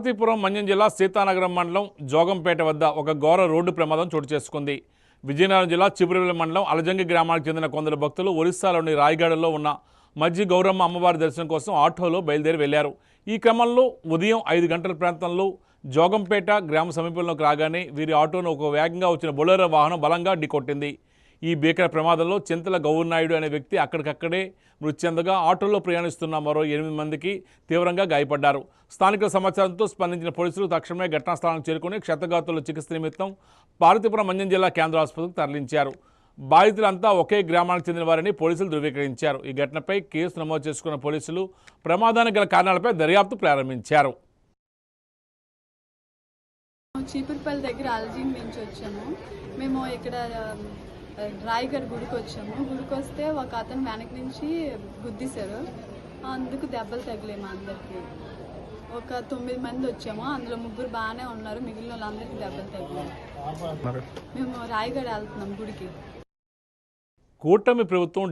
పార్వతీపురం మన్యం జిల్లా సీతానగరం మండలం జోగంపేట వద్ద ఒక ఘోర రోడ్డు ప్రమాదం చోటు చేసుకుంది. విజయనగరం జిల్లా చిపురివెల్లి మండలం అలజంగి గ్రామానికి చెందిన కొందరు భక్తులు ఒరిస్సాలోని రాయగఢలో ఉన్న మజ్జి గౌరమ్మ అమ్మవారి దర్శనం కోసం ఆటోలో బయలుదేరి వెళ్లారు. ఈ క్రమంలో ఉదయం 5 గంటల ప్రాంతంలో జోగంపేట గ్రామ సమీపంలోకి రాగానే వీరి ఆటోను ఒక వేగంగా వచ్చిన బొలెరో వాహనం బలంగా ఢీకొట్టింది. ఈ భీకర ప్రమాదంలో చింతల గౌరనాయుడు అనే వ్యక్తి అక్కడికక్కడే మృతి చెందగా ఆటోలో ప్రయాణిస్తున్న మరో 8 మందికి తీవ్రంగా గాయపడ్డారు. స్థానికుల సమాచారంతో స్పందించిన పోలీసులు తక్షణమే ఘటనా స్థలానికి చేరుకుని క్షతగాతుల చికిత్స నిమిత్తం పార్వతీపురం మన్యం జిల్లా కేంద్ర ఆసుపత్రికి తరలించారు. బాధితులంతా ఒకే గ్రామానికి చెందిన వారని పోలీసులు ధృవీకరించారు. ఈ ఘటనపై కేసు నమోదు చేసుకున్న పోలీసులు ప్రమాదానికి గల కారణాలపై దర్యాప్తు ప్రారంభించారు. చీపురుపల్లి దగ్గర అలజింగ్ నుంచి వచ్చాము. మేము ఇక్కడ రాయగఢ్ గుడికి వచ్చాము. గుడికి వస్తే ఒక అతను వెనక నుంచి గుద్దేశారు. అందుకు దెబ్బలు తగిలేము. అందరికి ఒక 9 మంది వచ్చాము. అందులో 3 బాగానే ఉన్నారు. మిగిలిన వాళ్ళందరికీ దెబ్బలు తగిలాయి. మేము రాయగఢ్ వెళ్తున్నాం గుడికి. కూటమి ప్రభుత్వం